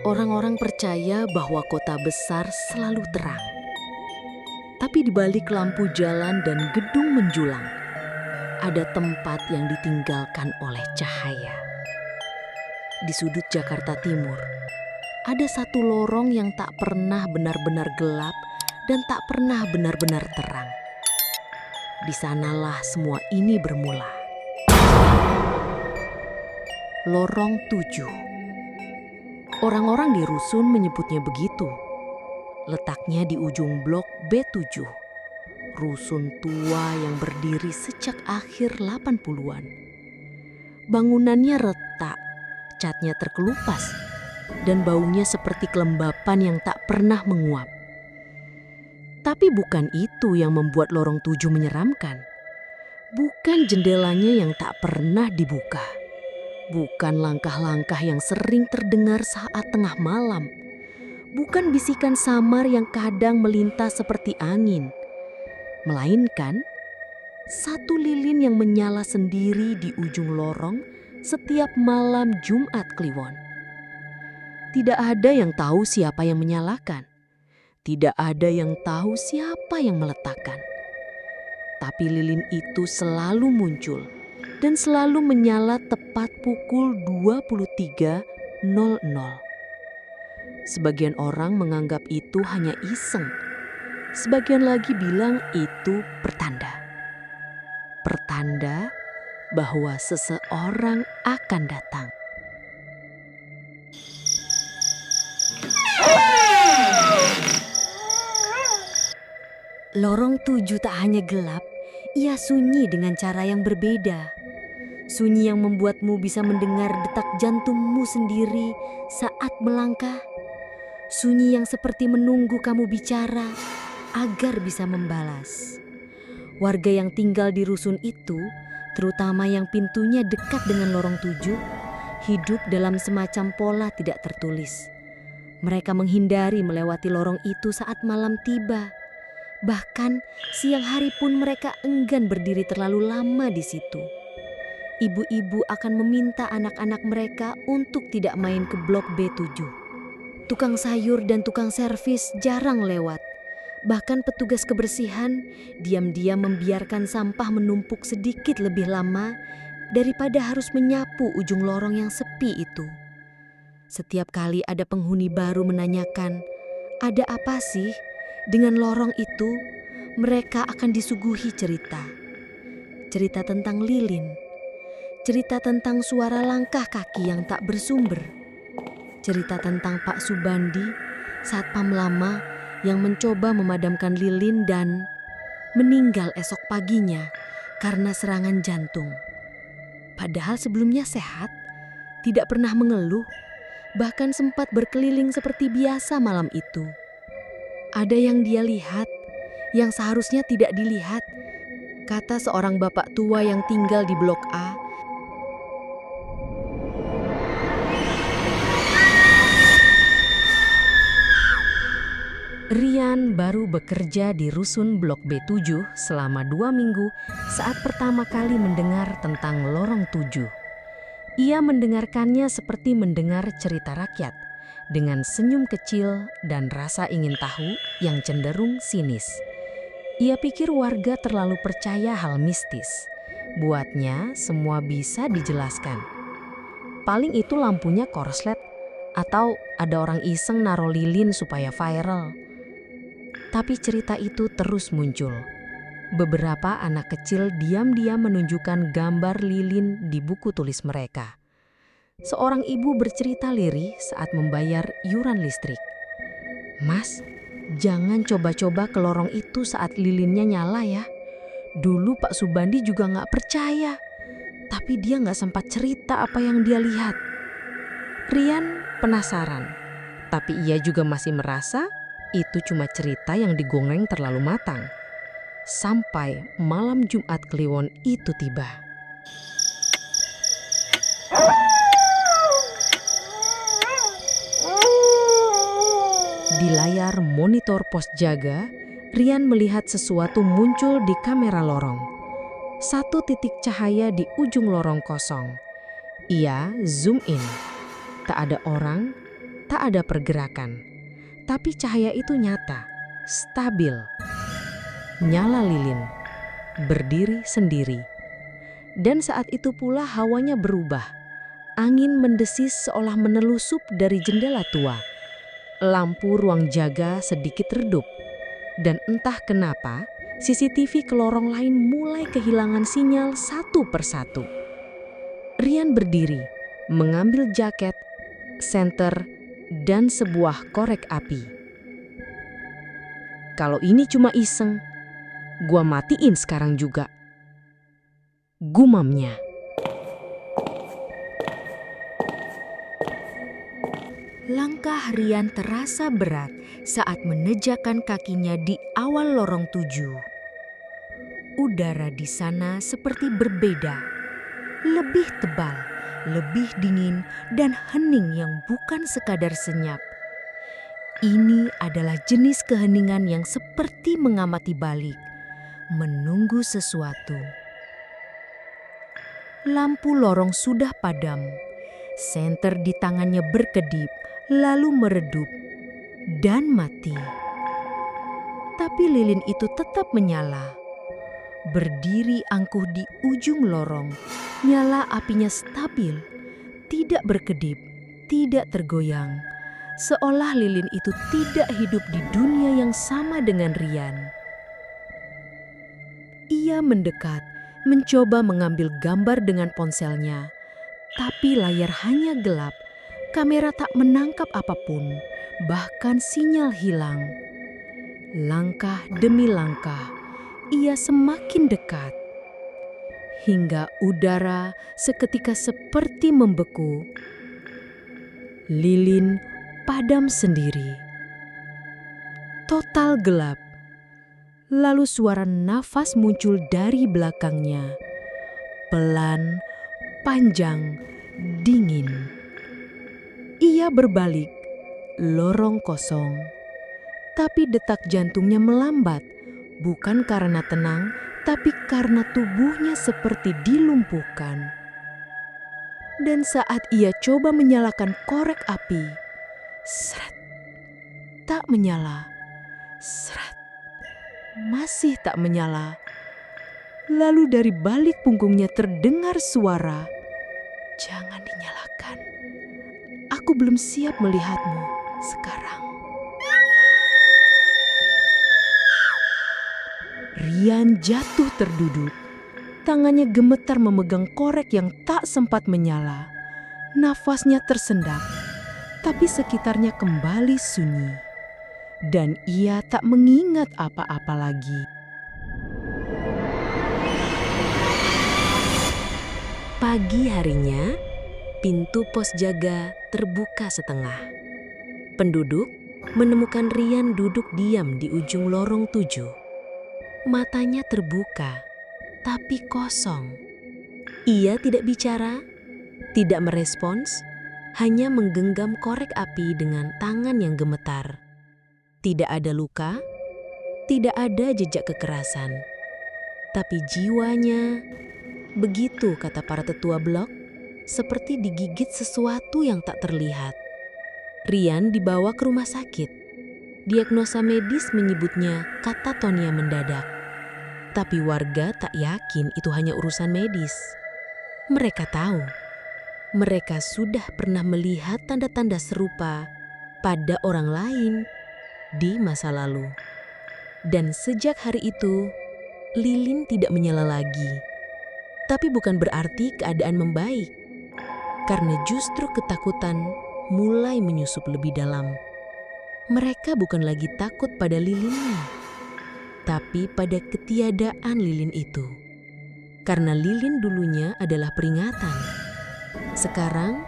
Orang-orang percaya bahwa kota besar selalu terang. Tapi di balik lampu jalan dan gedung menjulang, ada tempat yang ditinggalkan oleh cahaya. Di sudut Jakarta Timur, ada satu lorong yang tak pernah benar-benar gelap dan tak pernah benar-benar terang. Di sanalah semua ini bermula. Lorong 7. Orang-orang di rusun menyebutnya begitu. Letaknya di ujung blok B7. Rusun tua yang berdiri sejak akhir 80-an. Bangunannya retak, catnya terkelupas, dan baunya seperti kelembapan yang tak pernah menguap. Tapi bukan itu yang membuat lorong 7 menyeramkan. Bukan jendelanya yang tak pernah dibuka. Bukan langkah-langkah yang sering terdengar saat tengah malam. Bukan bisikan samar yang kadang melintas seperti angin. Melainkan satu lilin yang menyala sendiri di ujung lorong setiap malam Jumat Kliwon. Tidak ada yang tahu siapa yang menyalakan. Tidak ada yang tahu siapa yang meletakkan. Tapi lilin itu selalu muncul dan selalu menyala tepat pukul 23.00. Sebagian orang menganggap itu hanya iseng. Sebagian lagi bilang itu pertanda. Pertanda bahwa seseorang akan datang. Lorong 7 tak hanya gelap, ia sunyi dengan cara yang berbeda. Sunyi yang membuatmu bisa mendengar detak jantungmu sendiri saat melangkah. Sunyi yang seperti menunggu kamu bicara agar bisa membalas. Warga yang tinggal di rusun itu, terutama yang pintunya dekat dengan lorong 7, hidup dalam semacam pola tidak tertulis. Mereka menghindari melewati lorong itu saat malam tiba. Bahkan siang hari pun mereka enggan berdiri terlalu lama di situ. Ibu-ibu akan meminta anak-anak mereka untuk tidak main ke blok B7. Tukang sayur dan tukang servis jarang lewat. Bahkan petugas kebersihan diam-diam membiarkan sampah menumpuk sedikit lebih lama daripada harus menyapu ujung lorong yang sepi itu. Setiap kali ada penghuni baru menanyakan, "Ada apa sih?" Dengan lorong itu, mereka akan disuguhi cerita. Cerita tentang lilin. Cerita tentang suara langkah kaki yang tak bersumber. Cerita tentang Pak Subandi, satpam lama yang mencoba memadamkan lilin dan meninggal esok paginya karena serangan jantung. Padahal sebelumnya sehat, tidak pernah mengeluh, bahkan sempat berkeliling seperti biasa malam itu. Ada yang dia lihat, yang seharusnya tidak dilihat, kata seorang bapak tua yang tinggal di blok A. Rian baru bekerja di rusun blok B7 selama 2 minggu saat pertama kali mendengar tentang lorong 7. Ia mendengarkannya seperti mendengar cerita rakyat, dengan senyum kecil dan rasa ingin tahu yang cenderung sinis. Ia pikir warga terlalu percaya hal mistis. Buatnya semua bisa dijelaskan. Paling itu lampunya korslet atau ada orang iseng naruh lilin supaya viral. Tapi cerita itu terus muncul. Beberapa anak kecil diam-diam menunjukkan gambar lilin di buku tulis mereka. Seorang ibu bercerita lirih saat membayar iuran listrik. "Mas, jangan coba-coba ke lorong itu saat lilinnya nyala ya. Dulu Pak Subandi juga nggak percaya. Tapi dia nggak sempat cerita apa yang dia lihat." Rian penasaran, tapi ia juga masih merasa itu cuma cerita yang digoreng terlalu matang. Sampai malam Jumat Kliwon itu tiba. Di layar monitor pos jaga, Rian melihat sesuatu muncul di kamera lorong. Satu titik cahaya di ujung lorong kosong. Ia zoom in. Tak ada orang, Tak ada pergerakan, tapi cahaya itu nyata, stabil. Nyala lilin, berdiri sendiri. Dan saat itu pula hawanya berubah. Angin mendesis seolah menelusup dari jendela tua. Lampu ruang jaga sedikit redup. Dan entah kenapa, CCTV ke lorong lain mulai kehilangan sinyal satu persatu. Rian berdiri, mengambil jaket, senter, dan sebuah korek api. Kalau ini cuma iseng, gua matiin sekarang juga. Gumamnya. Langkah Rian terasa berat saat menejakan kakinya di awal lorong 7. Udara di sana seperti berbeda, lebih tebal, lebih dingin dan hening yang bukan sekadar senyap. Ini adalah jenis keheningan yang seperti mengamati balik, menunggu sesuatu. Lampu lorong sudah padam, senter di tangannya berkedip, lalu meredup dan mati. Tapi lilin itu tetap menyala. Berdiri angkuh di ujung lorong, nyala apinya stabil, tidak berkedip, tidak tergoyang. Seolah lilin itu tidak hidup di dunia yang sama dengan Rian. Ia mendekat, mencoba mengambil gambar dengan ponselnya. Tapi layar hanya gelap, kamera tak menangkap apapun, bahkan sinyal hilang. Langkah demi langkah, ia semakin dekat. Hingga udara seketika seperti membeku. Lilin padam sendiri. Total gelap. Lalu suara nafas muncul dari belakangnya. Pelan, panjang, dingin. Ia berbalik, lorong kosong. Tapi detak jantungnya melambat, bukan karena tenang, tapi karena tubuhnya seperti dilumpuhkan. Dan saat ia coba menyalakan korek api, seret, tak menyala, seret, masih tak menyala. Lalu dari balik punggungnya terdengar suara, "Jangan dinyalakan. Aku belum siap melihatmu sekarang." Rian jatuh terduduk. Tangannya gemetar memegang korek yang tak sempat menyala. Nafasnya tersendak, tapi sekitarnya kembali sunyi. Dan ia tak mengingat apa-apa lagi. Pagi harinya, pintu pos jaga terbuka setengah. Penduduk menemukan Rian duduk diam di ujung lorong 7. Matanya terbuka, tapi kosong. Ia tidak bicara, tidak merespons, hanya menggenggam korek api dengan tangan yang gemetar. Tidak ada luka, tidak ada jejak kekerasan. Tapi jiwanya, begitu kata para tetua blok, seperti digigit sesuatu yang tak terlihat. Rian dibawa ke rumah sakit. Diagnosa medis menyebutnya katatonia mendadak. Tapi warga tak yakin itu hanya urusan medis. Mereka tahu, mereka sudah pernah melihat tanda-tanda serupa pada orang lain di masa lalu. Dan sejak hari itu, lilin tidak menyala lagi. Tapi bukan berarti keadaan membaik, karena justru ketakutan mulai menyusup lebih dalam. Mereka bukan lagi takut pada lilinnya, tapi pada ketiadaan lilin itu. Karena lilin dulunya adalah peringatan. Sekarang,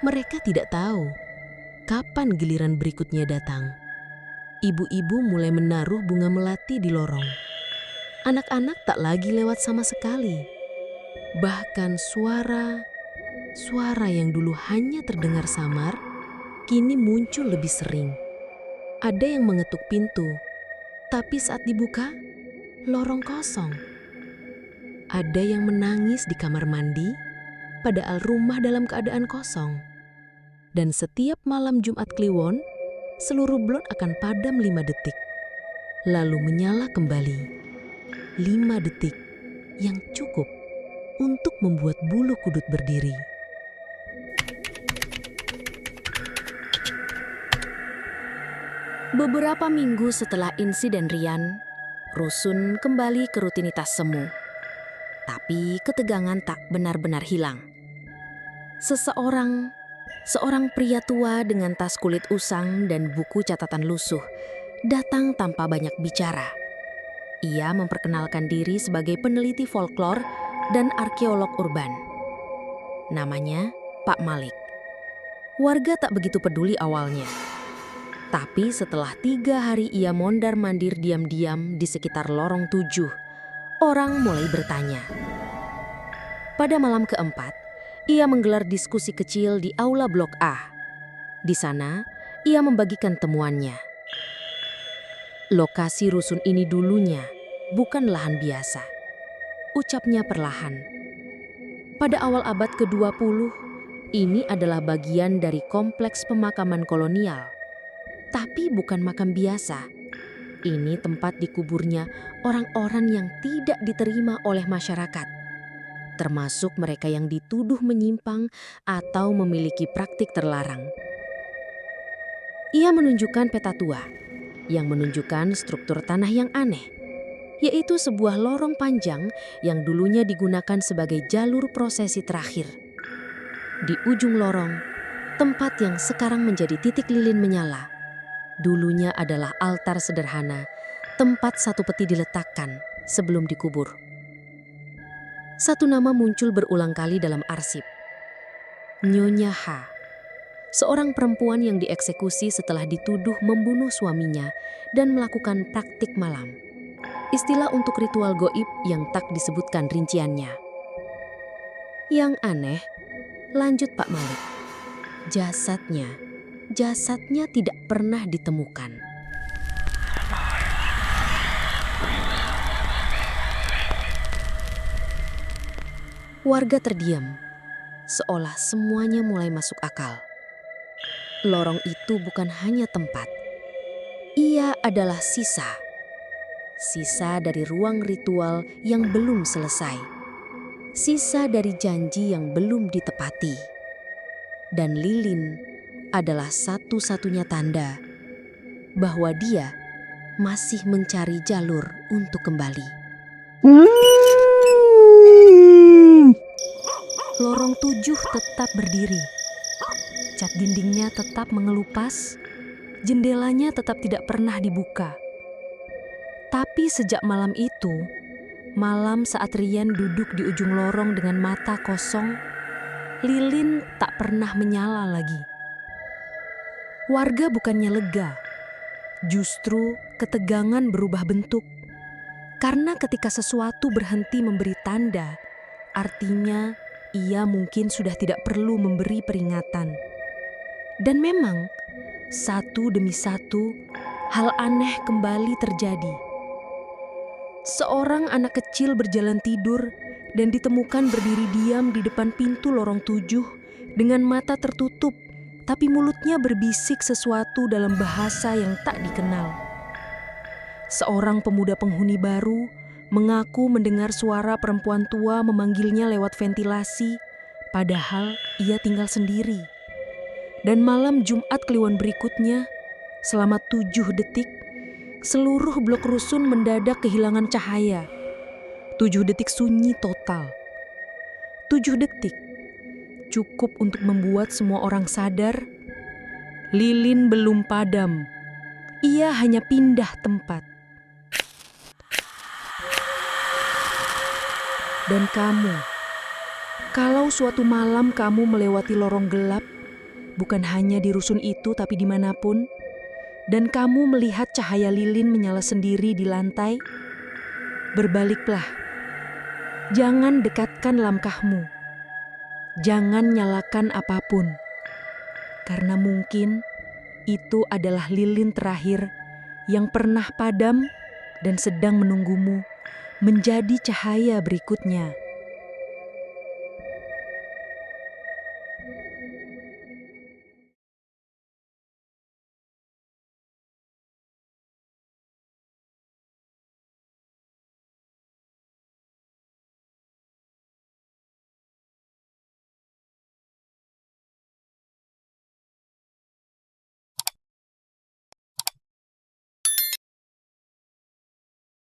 mereka tidak tahu kapan giliran berikutnya datang. Ibu-ibu mulai menaruh bunga melati di lorong. Anak-anak tak lagi lewat sama sekali. Bahkan suara yang dulu hanya terdengar samar, kini muncul lebih sering. Ada yang mengetuk pintu, tapi saat dibuka, lorong kosong. Ada yang menangis di kamar mandi, padahal rumah dalam keadaan kosong. Dan setiap malam Jumat Kliwon, seluruh blon akan padam 5 detik. Lalu menyala kembali. 5 detik yang cukup untuk membuat bulu kudut berdiri. Beberapa minggu setelah insiden Rian, rusun kembali ke rutinitas semu. Tapi ketegangan tak benar-benar hilang. Seorang pria tua dengan tas kulit usang dan buku catatan lusuh, datang tanpa banyak bicara. Ia memperkenalkan diri sebagai peneliti folklor dan arkeolog urban. Namanya Pak Malik. Warga tak begitu peduli awalnya. Tapi setelah 3 hari ia mondar-mandir diam-diam di sekitar lorong 7, orang mulai bertanya. Pada malam keempat, ia menggelar diskusi kecil di aula Blok A. Di sana, ia membagikan temuannya. Lokasi rusun ini dulunya bukan lahan biasa. Ucapnya perlahan. Pada awal abad ke-20, ini adalah bagian dari kompleks pemakaman kolonial. Tapi bukan makam biasa. Ini tempat dikuburnya orang-orang yang tidak diterima oleh masyarakat, termasuk mereka yang dituduh menyimpang atau memiliki praktik terlarang. Ia menunjukkan peta tua yang menunjukkan struktur tanah yang aneh, yaitu sebuah lorong panjang yang dulunya digunakan sebagai jalur prosesi terakhir. Di ujung lorong, tempat yang sekarang menjadi titik lilin menyala, dulunya adalah altar sederhana, tempat satu peti diletakkan sebelum dikubur. Satu nama muncul berulang kali dalam arsip. Nyonya H, seorang perempuan yang dieksekusi setelah dituduh membunuh suaminya dan melakukan praktik malam. Istilah untuk ritual goib yang tak disebutkan rinciannya. Yang aneh, lanjut Pak Malik, jasadnya tidak pernah ditemukan. Warga terdiam, seolah semuanya mulai masuk akal. Lorong itu bukan hanya tempat, ia adalah sisa dari ruang ritual yang belum selesai, sisa dari janji yang belum ditepati. Dan lilin adalah satu-satunya tanda bahwa dia masih mencari jalur untuk kembali. Lorong 7 tetap berdiri. Cat dindingnya tetap mengelupas, jendelanya tetap tidak pernah dibuka. Tapi sejak malam itu, malam saat Rian duduk di ujung lorong dengan mata kosong, lilin tak pernah menyala lagi. Warga bukannya lega, justru ketegangan berubah bentuk. Karena ketika sesuatu berhenti memberi tanda, artinya ia mungkin sudah tidak perlu memberi peringatan. Dan memang, satu demi satu, hal aneh kembali terjadi. Seorang anak kecil berjalan tidur dan ditemukan berdiri diam di depan pintu lorong 7 dengan mata tertutup, tapi mulutnya berbisik sesuatu dalam bahasa yang tak dikenal. Seorang pemuda penghuni baru mengaku mendengar suara perempuan tua memanggilnya lewat ventilasi, padahal ia tinggal sendiri. Dan malam Jumat Kliwon berikutnya, selama 7 detik, seluruh blok rusun mendadak kehilangan cahaya. 7 detik sunyi total. 7 detik cukup untuk membuat semua orang sadar lilin belum padam. Ia hanya pindah tempat. Dan kamu, kalau suatu malam kamu melewati lorong gelap, bukan hanya di rusun itu tapi dimanapun, dan kamu melihat cahaya lilin menyala sendiri di lantai, berbaliklah. Jangan dekatkan langkahmu. Jangan nyalakan apapun. Karena mungkin itu adalah lilin terakhir yang pernah padam dan sedang menunggumu menjadi cahaya berikutnya.